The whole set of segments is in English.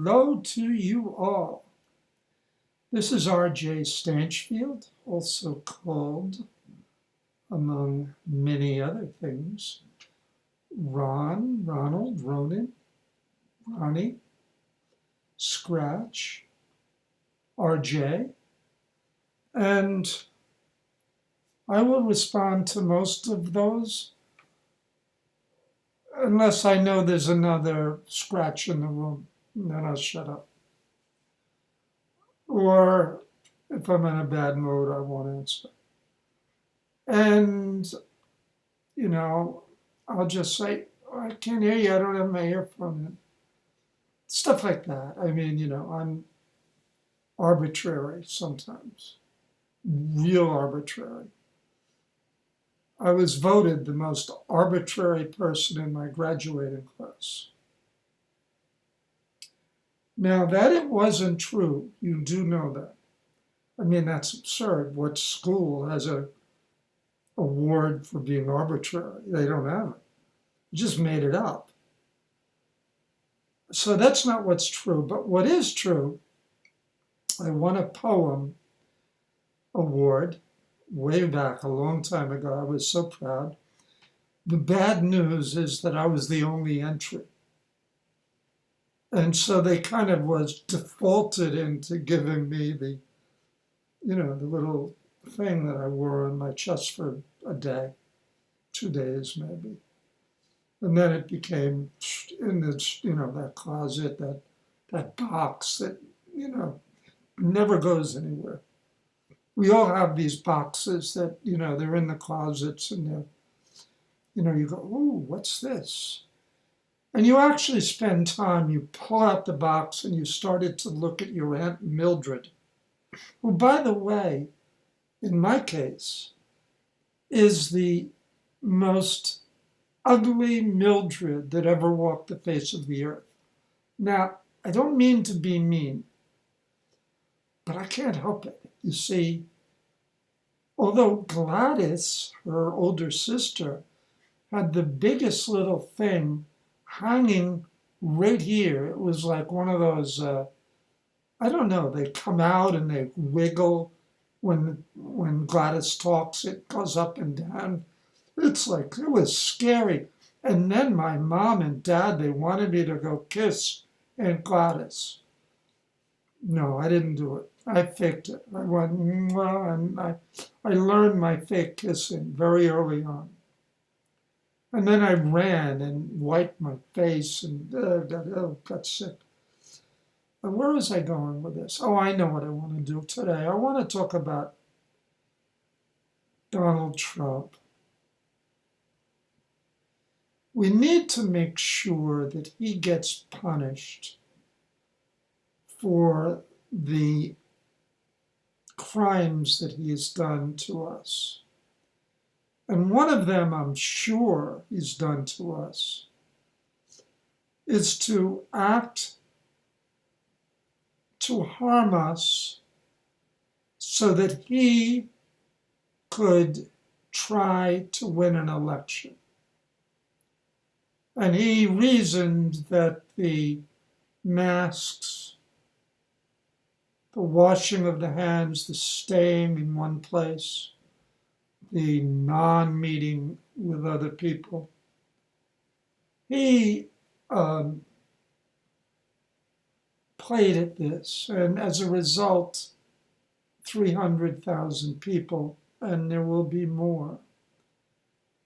Hello to you all. This is R.J. Stanchfield, also called, among many other things, Ron, Ronald, Ronan, Ronnie, Scratch, R.J., and I will respond to most of those unless I know there's another Scratch in the room, and then I'll shut up. Or if I'm in a bad mood, I won't answer. And, you know, I'll just say, "Oh, I can't hear you. I don't have my earphone in." Stuff like that. I mean, I'm arbitrary sometimes, real arbitrary. I was voted the most arbitrary person in my graduating class. Now, that it wasn't true, you do know that. I mean, that's absurd. What school has a award for being arbitrary? They don't have it. You just made it up. So that's not what's true. But what is true, I won a poem award way back a long time ago. I was so proud. The bad news is that I was the only entry. And so they kind of was defaulted into giving me the little thing that I wore on my chest for a day, 2 days maybe. And then it became in this, that closet, that box that, never goes anywhere. We all have these boxes that, they're in the closets and you go, "Ooh, what's this?" And you actually spend time, you pull out the box and you started to look at your Aunt Mildred, who, by the way, in my case, is the most ugly Mildred that ever walked the face of the earth. Now, I don't mean to be mean, but I can't help it. You see, although Gladys, her older sister, had the biggest little thing hanging right here. It was like one of those, I don't know, they come out and they wiggle when Gladys talks, it goes up and down. It's like, it was scary. And then my mom and dad, they wanted me to go kiss Aunt Gladys. No, I didn't do it. I faked it. I went, "Mwah," and I learned my fake kissing very early on. And then I ran and wiped my face and got sick. But where was I going with this? Oh, I know what I want to do today. I want to talk about Donald Trump. We need to make sure that he gets punished for the crimes that he has done to us. And one of them, I'm sure he's done to us, is to act to harm us so that he could try to win an election. And he reasoned that the masks, the washing of the hands, the staying in one place, the non-meeting with other people, he played at this. And as a result, 300,000 people, and there will be more,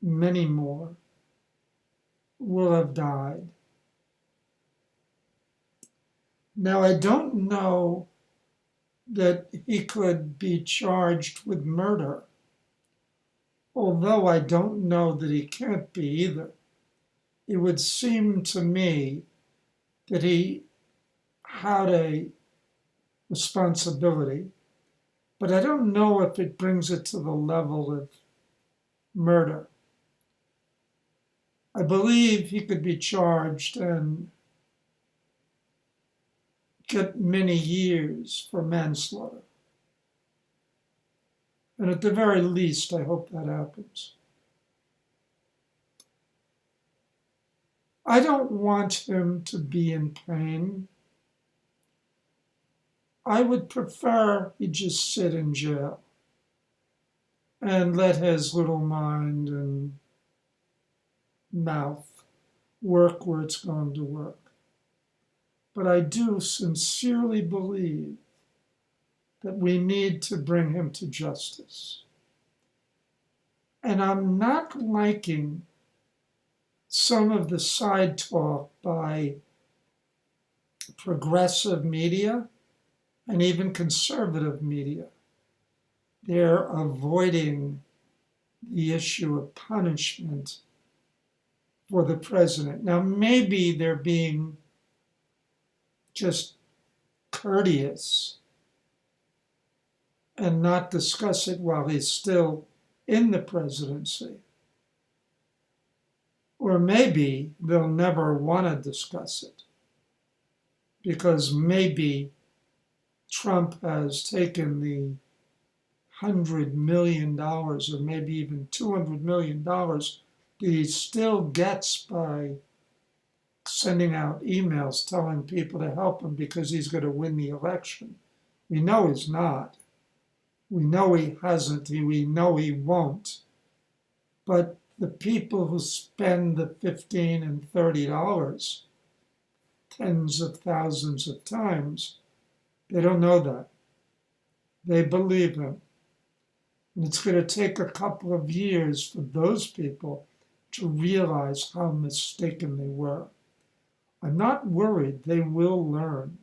many more, will have died. Now, I don't know that he could be charged with murder, although I don't know that he can't be either. It would seem to me that he had a responsibility, but I don't know if it brings it to the level of murder. I believe he could be charged and get many years for manslaughter. And at the very least, I hope that happens. I don't want him to be in pain. I would prefer he just sit in jail and let his little mind and mouth work where it's going to work. But I do sincerely believe that we need to bring him to justice. And I'm not liking some of the side talk by progressive media and even conservative media. They're avoiding the issue of punishment for the president. Now, maybe they're being just courteous and not discuss it while he's still in the presidency. Or maybe they'll never want to discuss it because maybe Trump has taken the $100 million or maybe even $200 million that he still gets by sending out emails telling people to help him because he's going to win the election. We know he's not. We know he hasn't. We know he won't. But the people who spend the $15 and $30 tens of thousands of times, they don't know that. They believe him. And it's going to take a couple of years for those people to realize how mistaken they were. I'm not worried. They will learn.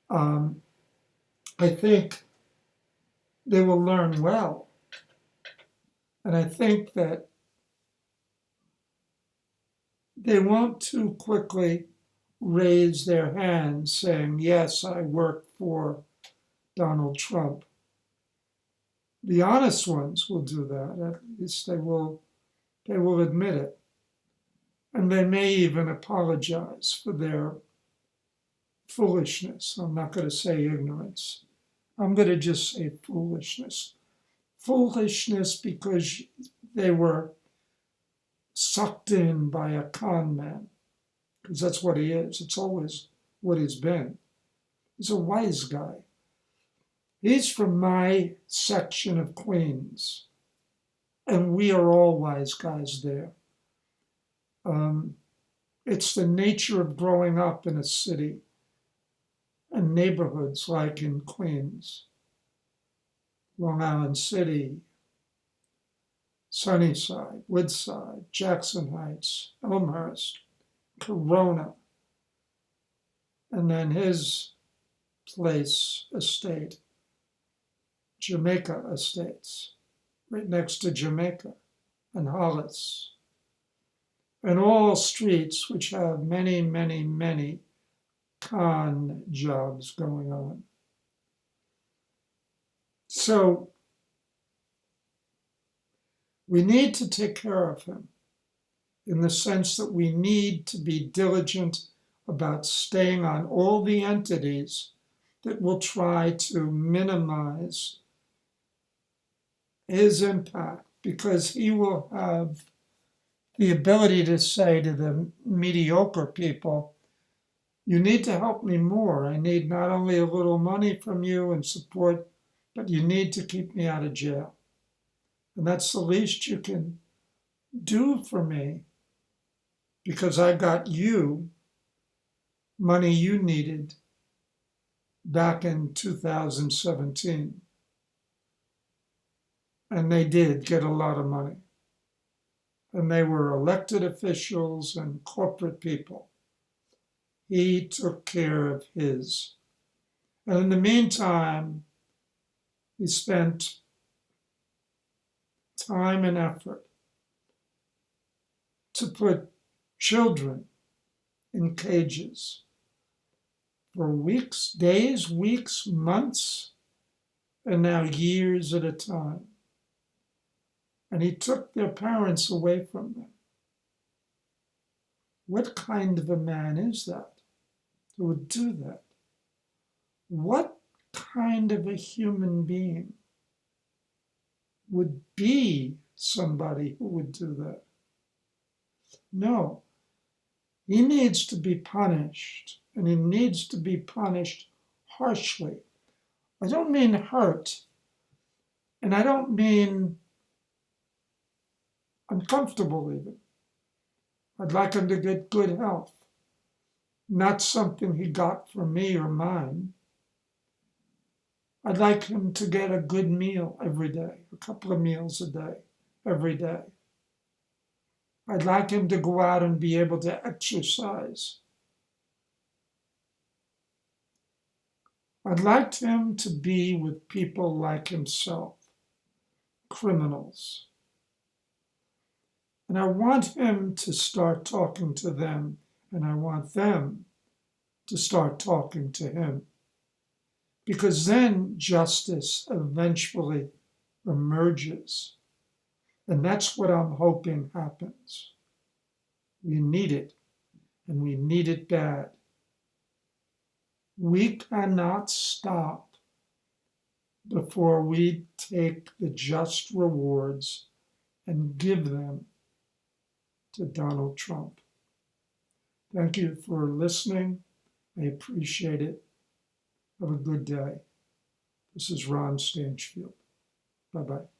I think they will learn well. And I think that they won't too quickly raise their hands saying, yes, I work for Donald Trump. The honest ones will do that. At least they will admit it. And they may even apologize for their foolishness. I'm not going to say ignorance. I'm going to just say foolishness. Foolishness because they were sucked in by a con man, because that's what he is. It's always what he's been. He's a wise guy. He's from my section of Queens, and we are all wise guys there. It's the nature of growing up in a city and neighborhoods like in Queens, Long Island City, Sunnyside, Woodside, Jackson Heights, Elmhurst, Corona, and then his place, estate, Jamaica Estates, right next to Jamaica, and Hollis, and all streets which have many, many, many con jobs going on. So we need to take care of him in the sense that we need to be diligent about staying on all the entities that will try to minimize his impact, because he will have the ability to say to the mediocre people, you need to help me more. I need not only a little money from you and support, but you need to keep me out of jail. And that's the least you can do for me, because I got you money you needed back in 2017. And they did get a lot of money. And they were elected officials and corporate people. He took care of his. And in the meantime, he spent time and effort to put children in cages for weeks, days, weeks, months, and now years at a time. And he took their parents away from them. What kind of a man is that who would do that? What kind of a human being would be somebody who would do that? No, he needs to be punished, and he needs to be punished harshly. I don't mean hurt, and I don't mean uncomfortable even. I'd like him to get good health, not something he got from me or mine. I'd like him to get a good meal every day, a couple of meals a day, every day. I'd like him to go out and be able to exercise. I'd like him to be with people like himself, criminals. And I want him to start talking to them, and I want them to start talking to him. Because then justice eventually emerges. And that's what I'm hoping happens. We need it, and we need it bad. We cannot stop before we take the just rewards and give them to Donald Trump. Thank you for listening. I appreciate it. Have a good day. This is Ron Stanchfield. Bye-bye.